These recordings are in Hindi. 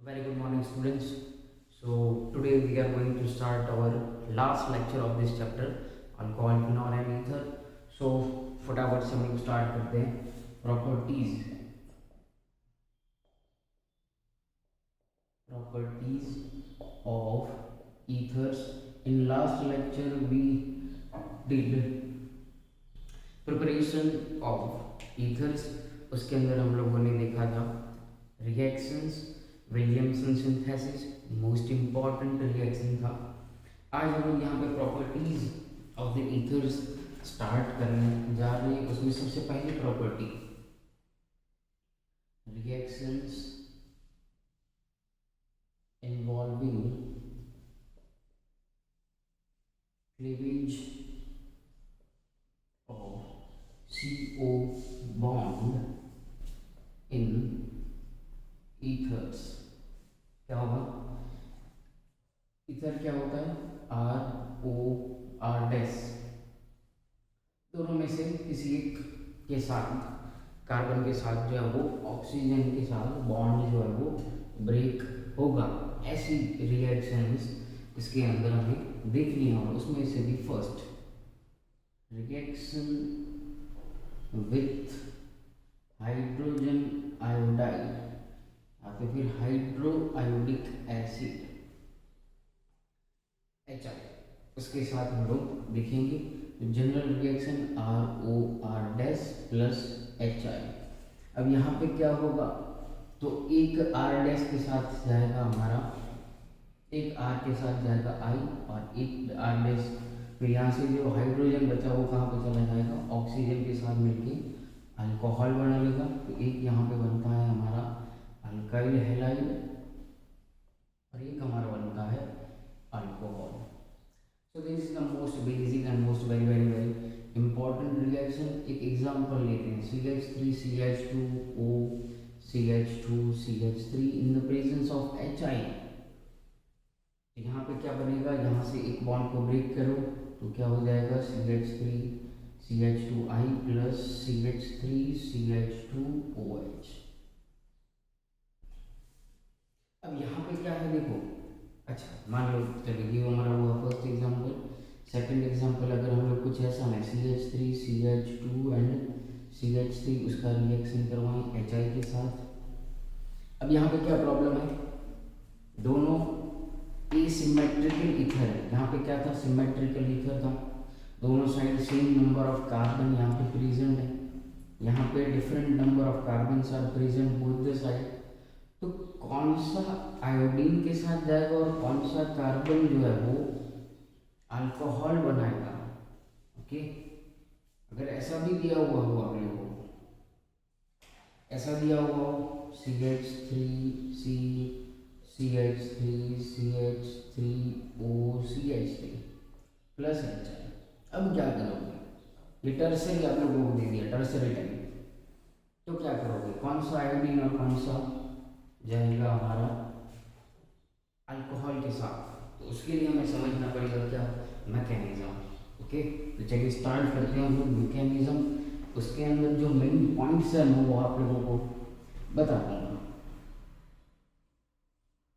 Very good morning, students. So today we are going to start our last lecture of this chapter, alcohol, phenol and ether. So फटाफट से हम लोग स्टार्ट करते हैं properties of ethers. In last lecture we did preparation of ethers. उसके अंदर हम लोगों ने देखा था reactions, Williamson synthesis most important reaction था. आज हम लोग यहाँ पे properties of the ethers start करने जा रहे हैं. उसमें सबसे पहली property reactions involving cleavage of CO bond in ethers. क्या होगा? ईथर क्या होता है? RO R dash. दोनों में से किसी एक के साथ, कार्बन के साथ जो है वो ऑक्सीजन के साथ बॉन्ड जो है वो ब्रेक होगा. ऐसी रिएक्शंस इसके अंदर हमें देखनी है. और उसमें से भी first reaction with hydrogen iodide या फिर हाइड्रो आयोडिक एसिड HI, उसके साथ हम लोग देखेंगे. General reaction RO R dash plus HI. अब यहाँ पे क्या होगा? तो एक R डैश के साथ जाएगा हमारा, एक R के साथ जाएगा I और एक R डैश. फिर यहाँ से जो हाइड्रोजन बचा वो कहाँ पे चला जाएगा? ऑक्सीजन के साथ मिलके अल्कोहल बना लेगा. तो एक यहाँ पे बनता है हमारा अल्काइल हैलाइड और एक हमारा बनता है alcohol. So this is the most basic and most very very very important reaction. एक एग्जांपल लेते हैं. CH3 CH2O CH2 CH3 in the presence of HI. यहाँ पे क्या बनेगा? यहाँ से एक बॉन्ड को ब्रेक करो तो क्या हो जाएगा? CH3 CH2I plus CH3 CH2OH. अब यहाँ पे क्या है देखो. अच्छा मान लो चलिए ये हमारा हुआ फर्स्ट एग्जांपल. सेकंड एग्जांपल अगर हम लोग कुछ ऐसा है CH3 CH2 एंड CH3 उसका रिएक्शन करवाएं HI के साथ. अब यहाँ पे क्या प्रॉब्लम है? दोनों एसिमेट्रिकल ईथर है. यहाँ पे क्या था? सिमेट्रिकल ईथर था. दोनों side same number of carbon यहाँ पे प्रेजेंट है. यहाँ पे different number of carbon are present both the side. तो कौन सा आयोडीन के साथ जाएगा और कौन सा कार्बन जो है वो अल्कोहल बनाएगा? ओके. अगर ऐसा भी दिया हुआ हो आप लोगों को, ऐसा दिया हुआ हो CH3C CH3 CH3O CH3 plus HI. अब क्या करोगे? ये टर्सरी आप लोगों को दे दिया, टर्सरी टाइप. तो क्या करोगे? कौन सा आयोडीन और कौन सा जाएगा हमारा अल्कोहल के साथ? तो उसके लिए हमें समझना पड़ेगा क्या मैकेनिज्म. ओके. तो चलिए स्टार्ट करते हैं हम लोग मैकेनिज्म. उसके अंदर जो मेन पॉइंट्स है वो आप लोगों को बता दूंगा.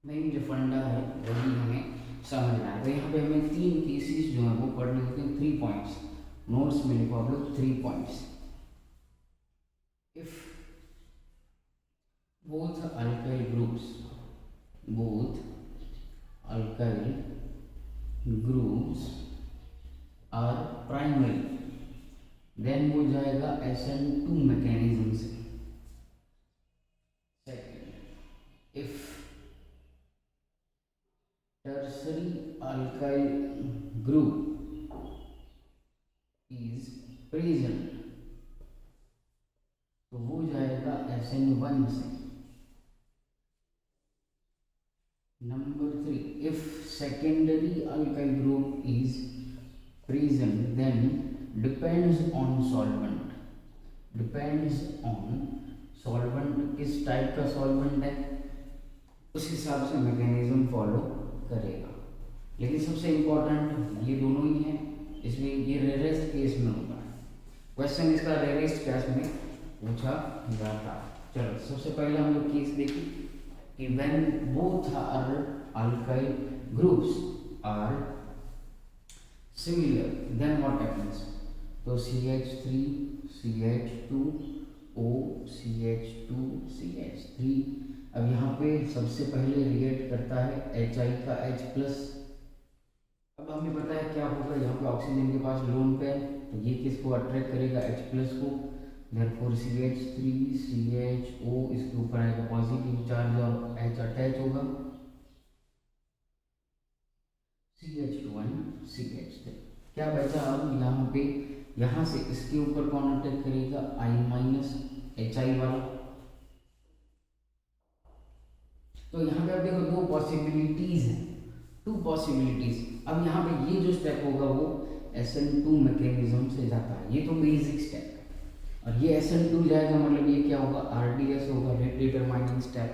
मेन जो फंडा है वही हमें समझना है. तो यहाँ पे हमें 3 केसेस जो है वो पढ़ने होते हैं. 3 पॉइंट्स नोट्स में लिखो आप लोग. 3 points. If both alkyl groups are primary, then वो जाएगा SN2 मैकेनिज्म से. Second, if tertiary alkyl group is present तो वो जाएगा SN1 से. Number 3, if secondary alkyl group is present then depends on solvent. किस टाइप का सॉल्वेंट है उस हिसाब से मैकेनिज्म फॉलो करेगा. लेकिन सबसे इम्पोर्टेंट ये दोनों ही हैं. इसमें ये रेरेस्ट केस में होता है. क्वेश्चन इसका रेरेस्ट केस में पूछा जाता. चलो सबसे पहले हम लोग केस देखिए. कि when both are alkyl groups are similar, then what happens? तो CH3 CH2 O CH2 CH3, अब यहाँ पे सबसे पहले रिएक्ट करता है HI का H प्लस। अब हमें पता है क्या होगा, यहाँ पे ऑक्सीजन के पास लोन पे है, तो ये किसको अट्रैक्ट करेगा, H प्लस को। देयरफॉर CH3 CHO इसके ऊपर आएगा पॉजिटिव चार्ज और H अटैच होगा, CH2 CH3। क्या बचा अब यहाँ पे, यहाँ से इसके ऊपर कौन अटैक करेगा, I माइनस HI वाला। तो यहाँ पे आप देखो दो पॉसिबिलिटीज हैं, टू पॉसिबिलिटीज। अब यहाँ पे ये जो स्टेप होगा वो SN2 मैकेनिज्म से जाता है, ये तो बेसिक स्टेप है, और ये SN2 जाएगा मतलब ये क्या होगा, RDS होगा, रेट डिटरमाइनिंग स्टेप।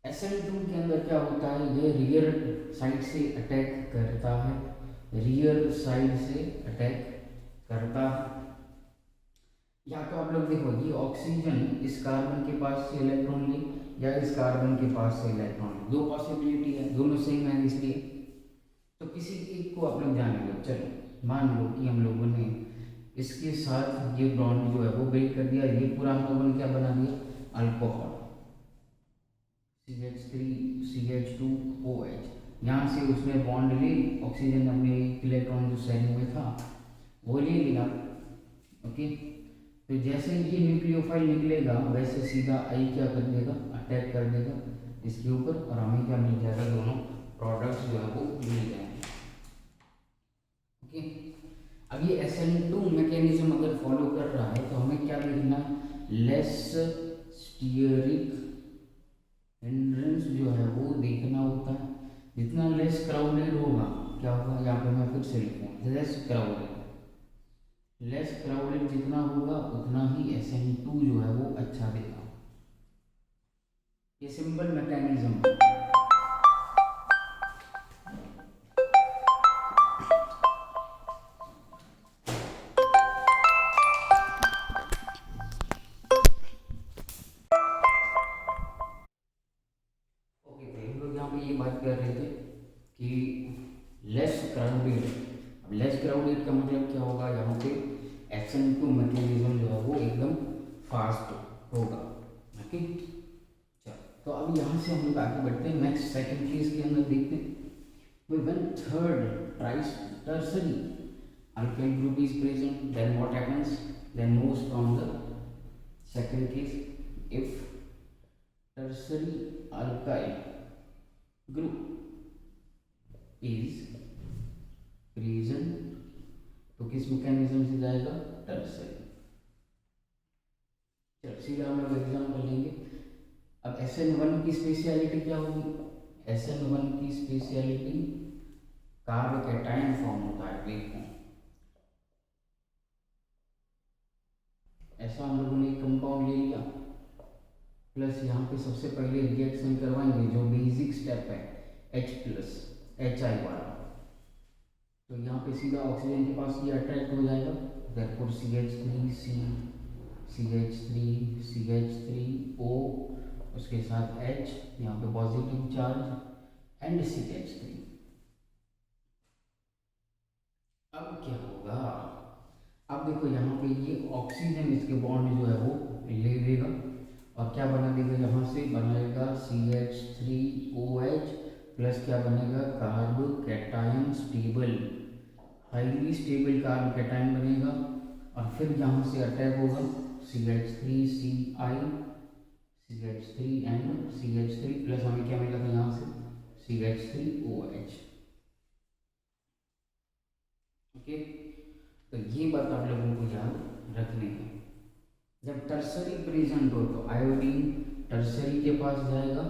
SN2 के अंदर क्या होता है, ये रियर साइड से अटैक करता है, रियर साइड से अटैक करता है। या तो आप लोग देखो, ये ऑक्सीजन इस कार्बन के पास से इलेक्ट्रॉन ले या इस कार्बन के पास से इलेक्ट्रॉन ले, दो पॉसिबिलिटी है, दोनों सेम है इसलिए तो किसी एक को आप लोग जाने लो। चलो मान लो कि हम लोगों ने इसके साथ ये बॉन्ड जो है वो ब्रेक कर दिया, ये पूरा हम लोगों ने क्या बना दिया, अल्कोहल CH3 CH2OH। यहाँ से उसने बॉन्ड ले, ऑक्सीजन अपने इलेक्ट्रॉन जो शेयरिंग में था वो ले लिया, ओके। तो जैसे ये न्यूक्लियोफाइल निकलेगा वैसे सीधा आई क्या कर देगा, अटैक कर देगा इसके ऊपर, और हमें क्या मिल जाएगा, दोनों प्रोडक्ट्स जो है वो मिल जाएंगे, ओके। अब ये SN2 मैकेनिज्म अगर फॉलो कर रहा है तो हमें क्या लिखना, लेस स्टीयरिक हिंड्रेंस जो है वो देखना होता है। जितना लेस क्राउडेड होगा क्या होगा, यहाँ पे मैं फिर से लिखूँ लेस क्राउडेड, लेस क्राउडेड जितना होगा उतना ही SN2 जो है वो अच्छा देगा। ये सिंपल मैकेनिज्म है। ओके, हम लोग यहाँ पे ये बात कर रहे थे कि लेस क्राउडेड। अब लेस क्राउडेड का मतलब क्या होगा, यहाँ पे SN2 मैकेनिज्म जो है वो एकदम फास्ट होगा, ओके। चलो तो अब यहाँ से हम लोग आगे बढ़ते हैं, नेक्स्ट सेकंड केस के अंदर देखते हैं। When third ट्राइस tertiary alkyl group is present, then what happens, then moves from the second case. If tertiary alkyl group is present तो किस मैकेनिज्म से जाएगा, टर्सरी। चलो सीधा हम लोग एग्जाम्पल लेंगे। अब SN1 की स्पेशलिटी क्या होगी, SN1 की स्पेशलिटी कार्बोकैटायन फॉर्म होता है, देखो ऐसा हम लोगों ने एक कंपाउंड ले लिया, प्लस यहाँ पे सबसे पहले रिएक्शन करवाएंगे जो बेसिक स्टेप है H प्लस HI वाला, तो यहाँ पे सीधा ऑक्सीजन के पास ये अट्रैक्ट हो जाएगा, देयरफॉर CH3 उसके साथ H, यहाँ पे पॉजिटिव चार्ज एंड CH3। अब क्या होगा, अब देखो यहाँ पे ये ऑक्सीजन इसके बॉन्ड जो है वो ले लेगा और क्या बना देगा, यहाँ से बनाएगा CH3OH प्लस क्या बनेगा, carbocation stable, highly stable carbocation बनेगा, और फिर यहाँ से अटैक होगा CH3CI CH3 and CH3 plus हमें क्या मिला था यहाँ से CH3OH, ओके। तो ये बात आप लोगों को याद रखनी है। जब टर्सरी प्रेजेंट हो तो आयोडीन टर्सरी के पास जाएगा,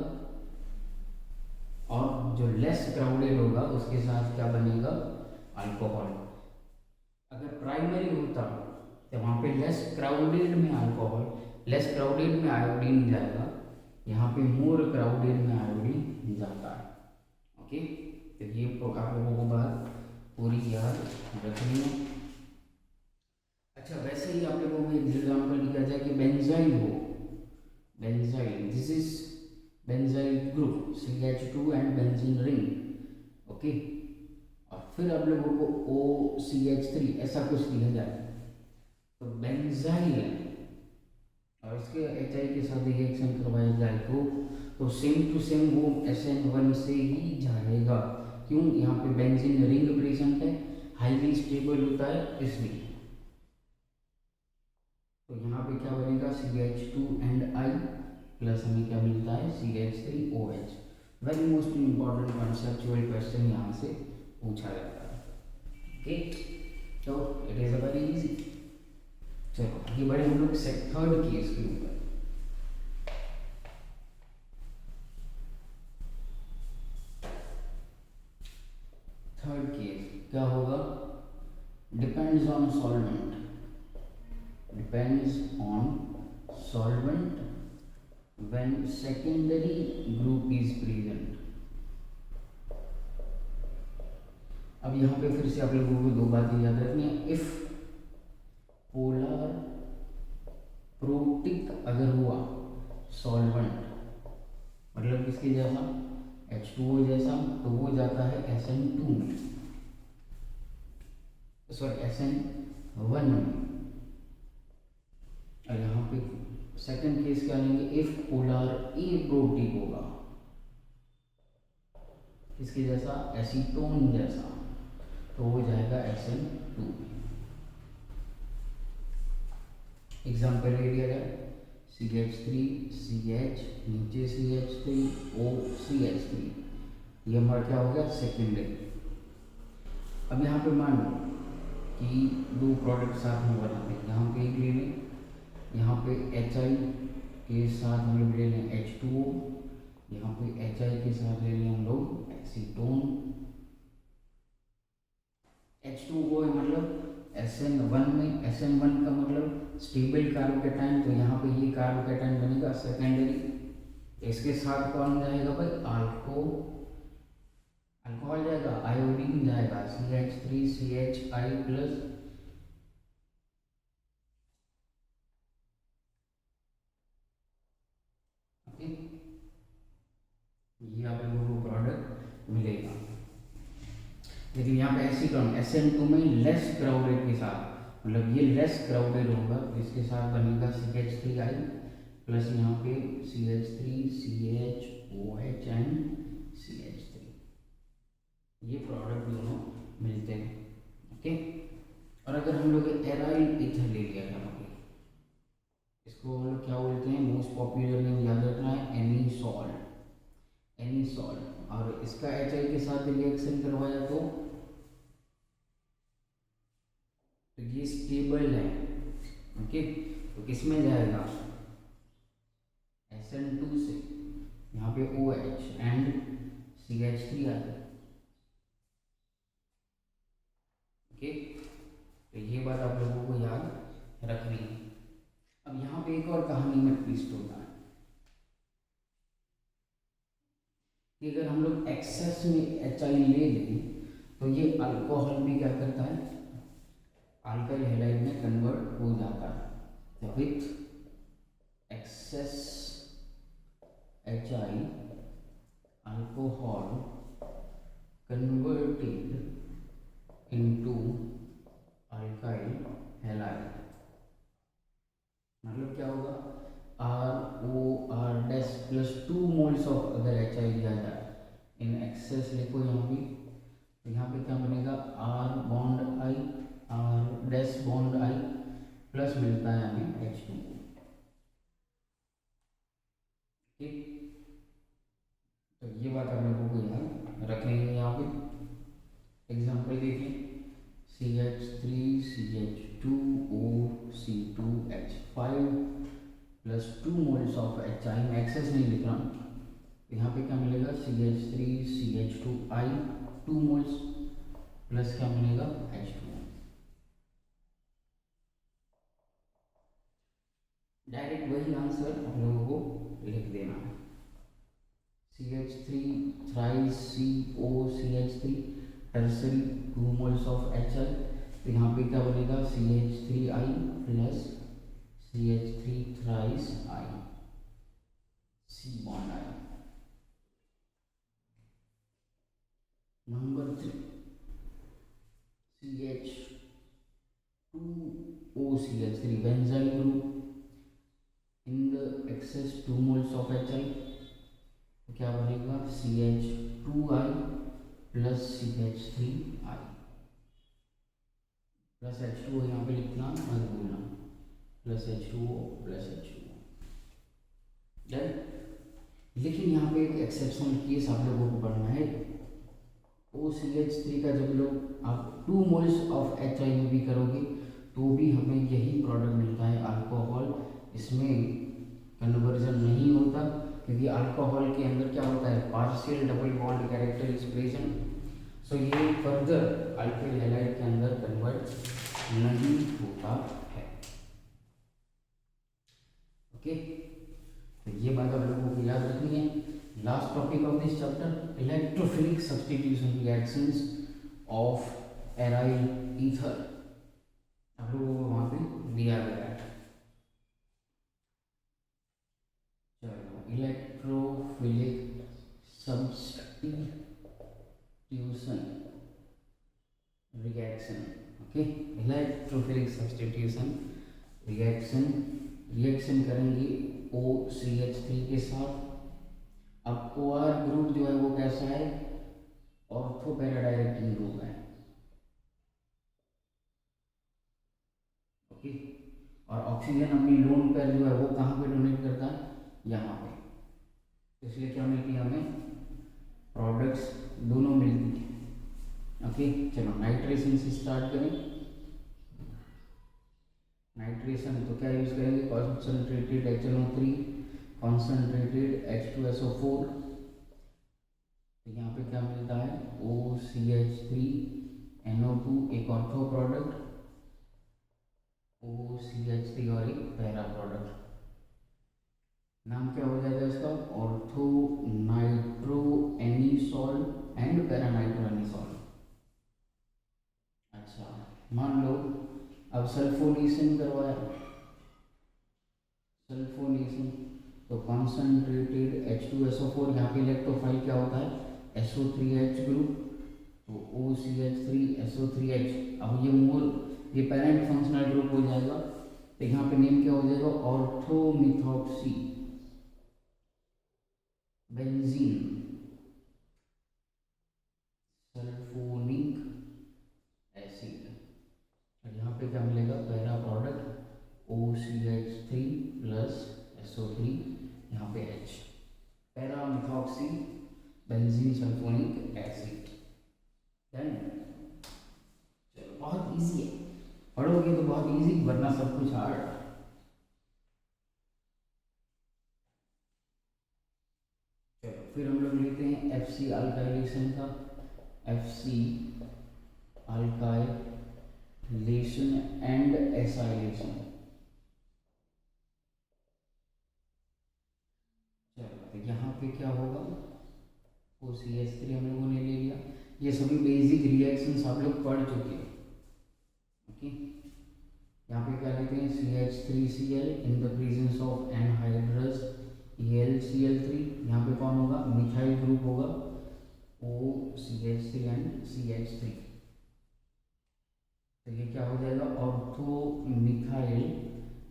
और जो लेस क्राउडेड होगा उसके साथ क्या बनेगा, अल्कोहल। अगर प्राइमरी होता तो वहाँ पे लेस क्राउडेड में अल्कोहल, लेस क्राउडेड में आयोडीन जाएगा, यहाँ पे मोर क्राउडेड में आयोडीन जाता है, ओके। तो ये आप लोगों को बात पूरी याद रखनी है। अच्छा, वैसे ही आप लोगों को एक एग्जाम्पल दिया जाए कि बेंजाइल हो, benzyl, this is benzyl group CH2 and benzene ring. Okay, और फिर आप लोगों को OCH3 ऐसा कुछ लिखा जाए तो बेंजाइल है और इसके HI के साथ रिएक्शन करवाया जाए तो सेम टू सेम वो SN1 से ही जाएगा। क्यों? यहाँ पे बेंजीन रिंग प्रेजेंट है, हाईली स्टेबल होता है इसलिए। तो यहाँ पे क्या बनेगा CH2 एंड I प्लस हमें क्या मिलता है CH3OH। Very most important conceptual question यहाँ से पूछा जाता है। ओके, तो it is a very easy. चलो आगे बढ़े हम लोग थर्ड केस के ऊपर। थर्ड केस क्या होगा? Depends on solvent, depends on solvent when secondary group is present। अब यहाँ पे फिर से आप लोगों को दो बातें याद रखनी है। इफ पोलर प्रोटिक अगर हुआ सॉल्वेंट, मतलब किसके जैसा H2O जैसा, तो वो जाता है SN2 में, सॉरी SN1 में। और यहाँ पे सेकंड केस क्या लेंगे? इफ पोलर एप्रोटिक होगा, किसके जैसा? एसीटोन जैसा, तो हो जाएगा SN2। एग्जाम्पल ले लिया जाए CH3 CH नीचे CH3 OCH3, ये हमारा क्या हो गया? सेकेंडरी। अब यहाँ पे मान लो कि दो प्रोडक्ट साथ में बनाते हैं, यहाँ पे एक ले लें, यहाँ पे HI के साथ हम लोग ले लें H2O, यहाँ पे HI के साथ ले लें हम लोग एसीटोन। H2O है मतलब SN1 में, SN1 का मतलब स्टेबल कार्बोकेटाइन, तो यहाँ पे ये कार्बोकेटाइन बनेगा सेकेंडरी। इसके साथ कौन जाएगा भाई? अल्कोहल जाएगा, आयोडीन जाएगा CH3CHI प्लस ये आप लोगों को प्रोडक्ट मिलेगा। लेकिन यहाँ पे एसीटोन SN2 में लेस क्राउडेड के साथ, मतलब ये लेस क्राउडेड होगा, इसके साथ बनेगा CH3I प्लस यहाँ पे CH3CHOH एंड CH3, ये प्रोडक्ट दोनों मिलते हैं। ओके, और अगर हम लोग एराइल ईथर ले लिया यहाँ पे, इसको हम लोग क्या बोलते हैं? मोस्ट पॉपुलर नेम याद रखना है एनीसॉल, एनीसॉल। और इसका HI के साथ रिएक्शन करवाया तो ये स्टेबल है। ओके, तो किसमें जाएगा? SN2 से, यहाँ पे OH एंड CH3 आ जाए। ओके, तो ये बात आप लोगों को याद रखनी है। अब यहाँ पे एक और कहानी में ट्विस्ट होता है कि अगर हम लोग एक्सेस में HI ले लें तो ये अल्कोहल भी क्या करता है? अल्काइल हैलाइड में कन्वर्ट हो जाता है। तो with access HI alcohol converted into alkyl halide, मतलब क्या होगा? ROR dash plus 2 moles of अगर HI लिया जाए इन एक्सेस, लिखो यहाँ पे, तो यहाँ पे क्या बनेगा? R bond I, R dash bond I plus मिलता है हमें H2। ठीक, तो ये बात आप लोगों को याद रखनी है। यहाँ पे एग्जाम्पल देखिए CH3 CH2 OC2H5 plus 2 moles of HI, मैं एक्सेस नहीं लिख रहा हूँ, यहाँ पे क्या मिलेगा? CH3 CH2I 2 मोल्स प्लस क्या मिलेगा? H2। डायरेक्ट वही आंसर आप लोगों को लिख देना है। CH3 thrice COCH3 tertiary 2 moles of HI, तो यहाँ पे क्या बनेगा? CH3I plus CH3 thrice I, C bond I। CH3 benzyl group in the excess 2 moles of HI, तो क्या बनेगा CH2I plus CH3I plus H2O यहाँ पे लिखना मत भूलना, प्लस H2O प्लस H2O। लेकिन यहाँ पे एक एक्सेप्शनल केस आप लोगों को पढ़ना है। OCH3 का जब लोग आप 2 moles ऑफ HI में भी करोगे तो भी हमें यही प्रोडक्ट मिलता है अल्कोहल, इसमें कन्वर्जन नहीं होता क्योंकि अल्कोहल के अंदर क्या होता है partial double bond character is present. So ये फर्दर अल्किल हैलाइड के अंदर कन्वर्ट नहीं होता है। ओके, तो ये बात आप लोगों को याद रखनी है। Last topic of this chapter, electrophilic substitution reactions of aryl ether, आप लोगों को वहां पे दिया गया है। चलो, electrophilic substitution reaction, okay, electrophilic substitution reaction करेंगे OCH3 के साथ। अब OR ग्रुप जो है वो कैसा है, ऑर्थो पैरा डायरेक्टिंग ग्रुप है, ओके। और ऑक्सीजन अपनी लोन पैर जो है वो कहाँ पे डोनेट करता है, यहाँ पे, इसलिए क्या मिलती है हमें प्रोडक्ट्स दोनों मिलती है। ओके, चलो नाइट्रेशन से स्टार्ट करें। नाइट्रेशन तो क्या यूज करेंगे, कॉन्सेंट्रेटेड HNO3, कॉन्सेंट्रेटेड H2SO4, तो यहाँ पे क्या मिलता है OCH3 NO2, एक ऑर्थो प्रोडक्ट OCH3 और एक पैरा प्रोडक्ट, नाम क्या हो जाएगा इसका, ortho nitro anisole and para nitro anisole. अच्छा, मान लो अब सल्फोनेशन करवाया, सल्फोनेशन तो कॉन्सेंट्रेटेड H2SO4, यहाँ पे इलेक्ट्रोफाइल क्या होता है SO3H ग्रुप, तो OCH3SO3H। अब ये पैरेंट फंक्शनल ग्रुप हो जाएगा, तो यहाँ पे नेम क्या हो जाएगा ऑर्थोमिथॉक्सी बेंजीन सल्फोनिक एसिड। यहाँ पे क्या मिलेगा para product OCH3 plus SO3, यहाँ पे H, para methoxy benzene sulphonic acid. Done, चलो बहुत इजी है, पढ़ोगे तो बहुत इजी, वरना सब कुछ हार्ड। चलो फिर हम लोग लेते हैं FC अल्काइलेशन का, FC अल्काइलेशन एंड एसाइलेशन। चलो तो यहाँ पे क्या होगा, OCH3 हम लोगों ने ले लिया, ये सभी बेसिक रिएक्शंस आप लोग पढ़ चुके हैं, ओके। यहाँ पे क्या लेते हैं CH3Cl in the presence of anhydrous AlCl3, यहाँ पे कौन होगा मिथाइल ग्रुप होगा OCH3 एंड CH3, तो ये क्या हो जाएगा ortho methyl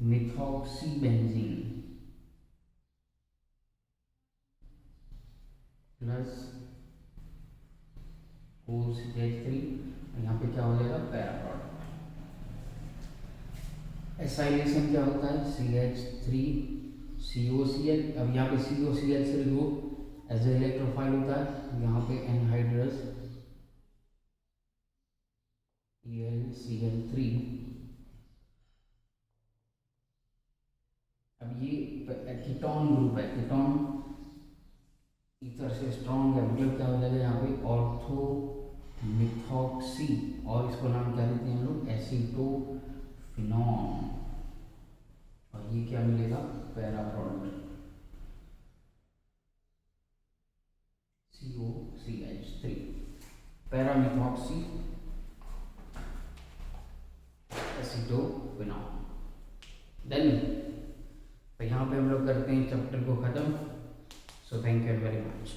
methoxy benzene plus OCH3, यहाँ पे क्या हो जाएगा पैरा प्रोडक्ट। एसाइलेशन क्या होता है CH3COCl, अब यहाँ पे COCl3 group as a electrophile होता है, यहाँ पे एनहाइड्रस AlCl3। अब ये कीटोन ग्रुप है, कीटोन ईथर से स्ट्रॉन्ग है, मतलब क्या हो जाएगा यहाँ पे ऑर्थो मिथॉक्सी, और इसको नाम क्या देते हैं हम लोग एसीटोफिनॉन, और ये क्या मिलेगा para product COCH3 para methoxy acetophenone. Then तो यहाँ पे हम लोग करते हैं चैप्टर को ख़त्म। So thank you very much.